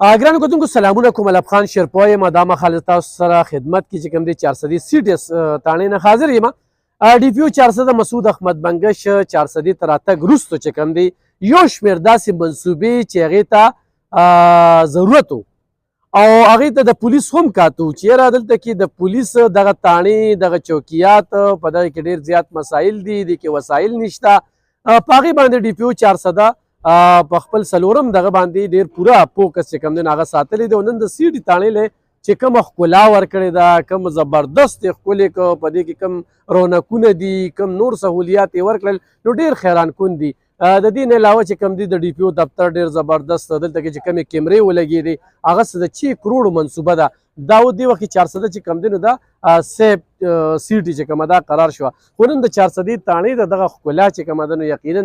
ګرانو کتونکو سلامونه کوم. الف خان شیرپوی یم. دا مهال تاسو سره خدمت کې چې کوم دی 400 سیټ تاڼې نه حاضر یم. ډي پي او 400 مسعود احمد بنګش 400 تر راتګ وروسته چې کوم دی یو شمېر داسې منصوبې چې هغې ته ضرورت و او هغې ته د پولیس هم کاتو چې یاره دلته کې د پولیس دغه تاڼې دغه چوکیات په دغه کې ډېر زیات مسایل دي، دې کې وسایل نشته. په هغې باندې ډي پي او 400 په خپل څلورم دغه باندې ډېر پوره فوکس چې کوم دی هغه ساتلی دی او نن د سیټې تاڼې له چې کومه ښکلا ورکړې ده، کوم زبردست یې ښکلې کړه، په دې کې کوم رونقونه دي، کوم نور سهولیات یې ورکړل، نو ډېر حیران کن دي. د دې نه علاوه چې کوم دی د ډي پي او دفتر ډېر زبردست دلته کې چې کومې کیمرې ولګېدې هغه څه د 6 کروړو منصوبه ده. دا و دې وخت کې 400 چې کوم دی نو دا سیف سیټي چې کومه ده قرار شوه. خو نن د 400 تاڼې د دغه ښکلا چې کومه ده نو یقینا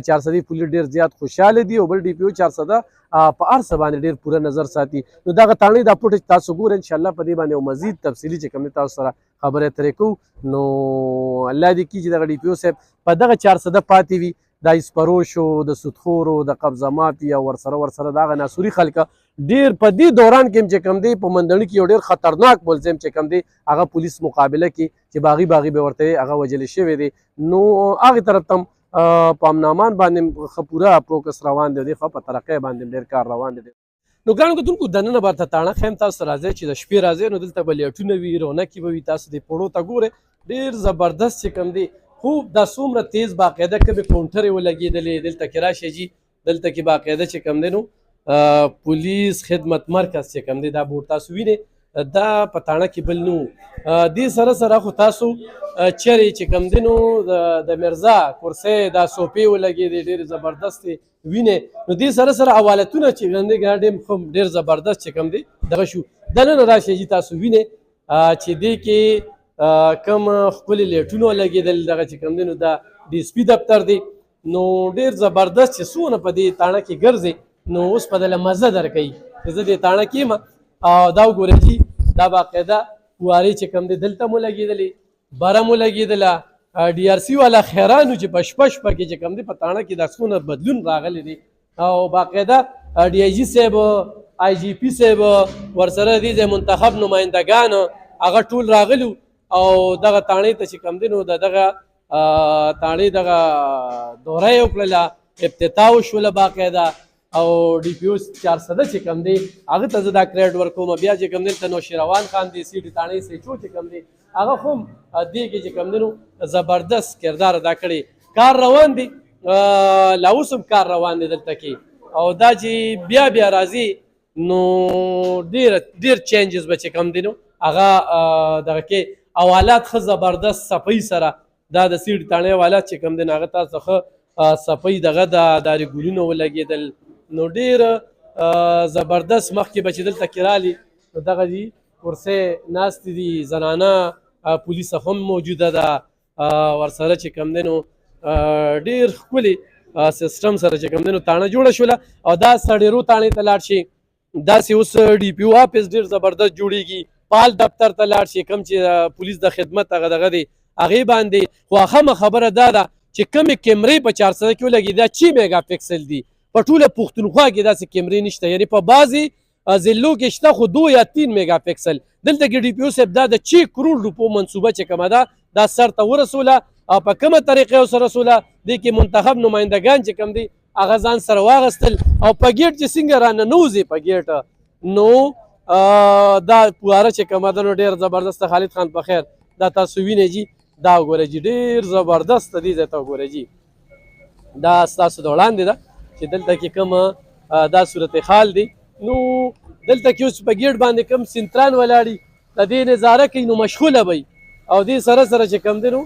400 پولیس ډېر زیات خوشحاله دي او بل ډي پي او 400 په هر څه باندې ډېر پوره نظر ساتي. نو دغه تاڼې دا فوټیج تاسو ګورئ، انشاءالله په دې باندې یو مزید تفصیلي چې کوم دی تاسو سره خبرې اترې کوو. نو الله دې کړي چې دغه ډي پي او صاحب په دغه 400 پاتې وي، د اسپروشو د سودخورو د قبضه مافیا ورسره د هغه ناسوري خلکه ډېر په دې دوران کې چې کوم دی په مندړي کې یو ډېر خطرناک ملزم چې کوم دی هغه پولیس مقابله کې چې باغي به ورته هغه وژل شوی دی. نو هغې طرف ته هم په امن باندې ښه پوره فوکس روان دی، ښه په ترقۍ باندې ډېر کار روان دی. نو ګرانو کتونکو دننه به ورته تاڼه ښیم تاسو راځئ چې د شپې راځئ نو دلته به لیټونه وي، رونقې به وي، تاسو دې پړو ته ګورئ ډېر زبردست چې کوم دی. خو دا څومره تیز باقاعده کومې کاونټرې ولګېدلې دلته کې راشئ جي دلته کې باقاعده چې کوم دی نو پولیس خدمت مرکز چې کوم دی دا بورډ تاسو وینئ دا په تاڼه کې بل نه و. دې سره خو تاسو چیرې چې کوم دی نو د مرزا کرسۍ دا صوفې ولګېدې ډېرې زبردستې وینئ. نو دې سره حوالتونه چې کوم دی ډېر ډېر زبردست چې کوم دی دغه شو. دننه راشئ جي تاسو وینئ چې دې کې کوم ښکلي لیټونه لګېدل دغه چې کوم دی نو دا ډي اس پي دفتر دی. نو ډېر زبردست چې څونه په دې تاڼه کې ګرځئ نو اوس په دله مزه درکوي چې زه دې تاڼه کې یم او دا وګورئ جي دا باقاعده فوارې چې کوم دی دلته مو لګېدلې، بره مو لګېدله. ډي آر سی والا خیران و چې په شپه کې چې کوم دی په تاڼه کې دا څونه بدلون راغلی دی او باقاعده ډي آی جي صاحب، آی جي پي صاحب ورسره دې منتخب نمایندګان هغه ټول راغلي او دغه تاڼې ته چې کوم دی نو دغه تاڼې دغه دوره یې وکړله، افتتاح وشوله باقاعده او ډي پي او 400 چې کوم دی هغه ته زه دا کریډ ورکوم. بیا چې کوم دی ته نوشیروان خان دی سیټې تاڼې سیچو چې کوم دی هغه هم دې کې چې کوم دی نو زبردست کردار ادا کړی. کار روان دی، لا اوس هم کار روان دی دلته کې او دا چې بیا راځي نو ډېر چینجز به چې کوم دی نو هغه دغه کې حوالات ښه زبردست صفۍ سره دا د سیټ تاڼې حوالات چې کوم دی نو هغه تاسو ښه صفۍ دغه دارې ګلونه ولګېدل نو ډېر زبردست. مخکې به چې دلته کې رالي نو دغه دي کرسۍ ناستې دي، زنانه پولیس هم موجوده ده ورسره چې کوم دی نو ډېر ښکلي سیسټم سره چې کوم دی نو تاڼه جوړه شوله. او دا سړېرو تاڼې ته لاړ شي، داسې اوس ډي پي او آفس ډېر زبردست جوړېږي، پال دفتر ته لاړ شي کوم چې پولیس د خدمت هغه دغه دی هغې باندې. خو اخمه خبره دا ده چې کومې کیمرې په 400 کې ولګي دا 6 میګا پکسل دي. په ټوله پښتونخوا کې داسې کیمرې نشته، یعنې په بعضې ضلعو کې شته خو 2 یا 3 میګا پکسل. دلته کې ډي پي او صاحب دا د 6 کروړ روپو منصوبه چې کومه ده دا سر ته ورسوله او په کومه طریقه ورسره رسوله دې کې منتخب نمایندګان چې کوم دی هغه ځان سره واغستل او په ګیټ چې څنګه راننوځي په ګیټ نو دا پواره چې کومه ده نو ډېر زبردست. خالد خان په خیر دا تاسو وینئ جي دا وګورئ جي ډېر زبردست دې ځای ته وګورئ جي دا ستاسو د وړاندې ده چې دلته کې کوم دا صورتحال دی. نو دلته کې اوس په ګیټ باندې کوم سنتران ولاړي د دې نظاره کوي نو مشغوله وي او دې سره چې کوم دی نو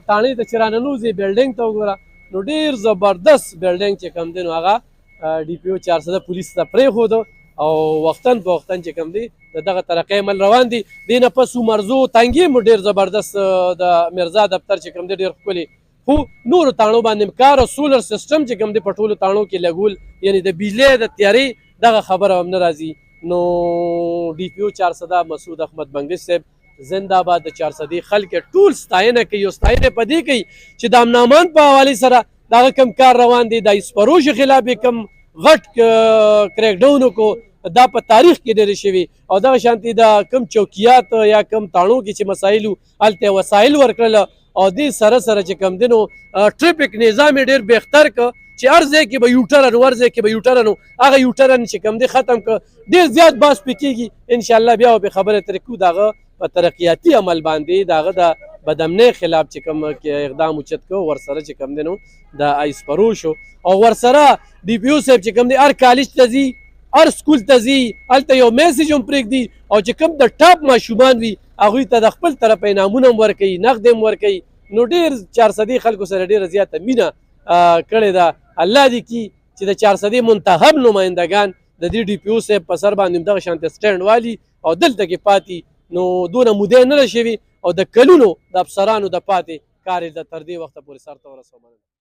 تاڼې ته چې راننوځي بلډینګ ته وګوره نو ډېر زبردست بلډینګ چې کوم دی نو هغه ډي پي او 400 پولیس ته پرېښودو او وختن په وختن چې کوم دی دغه ترقۍ عمل روان دي. دې نه پس مرزو تنګې مو ډېر زبردست د مرزا دفتر چې کوم دی ډېر ښکلي. خو نورو تاڼو باندې کار او سولر سیسټم چې کوم دی په ټولو تاڼو کې لګول یعنې د بجلۍ د تیارې دغه خبره هم نه راځي. نو ډي پي او 400 مسعود احمد بنګش صاحب زنده باد. د 400 خلک ټول ستاینه کوي او ستاینه په دې کوي چې د امن امان په حوالې سره دغه کم کار روان دی، د اسپروش خلاف کم غټ کریک ډاون وکړو دا په تاریخ کې ډېرې شوي او دغه شانتي د کم چوکیات یا کم تاڼو کې چې مسایل هلته وسایل ورکړل او دې سره سره چې کم دی نو ټریفک نظام یې ډېر بهتر که چې هر ځای کې به یوټرن و هر ځای کې به یوټرن و هغه یوټرن چې کم دی ختم که ډېر زیات باس پې کېږي انشاءالله بیا به خبره ترې کړو د هغه په ترقیاتي عمل باندې د هغه د بدامنۍ خلاف چې کوم اقدام اوچت کو ورسره چې کوم دی نو د آیس فروش او ورسره ډي پي او صاحب چې کوم دی هر کالج ته ځي هر سکول ته ځي هلته یو میسج هم پرېږدي او چې کوم د ټاپ ماشومان وي هغوی ته د خپل طرفه انعامونه هم ورکوي نقد هم ورکوي نو ډېر 400 خلکو سره ډېره زیاته مینه کړې ده الله دې کي چې د 400 منتخب نمایندګان د دې ډي پي او صاحب په سر باندې دغه شانته سټینډ والي او دلته کې پاتې نو دونه موده نه ده شوي او د کلونو د افسرانو د پاتې کار یې د تر دې وخته پورې سرته ورسوه.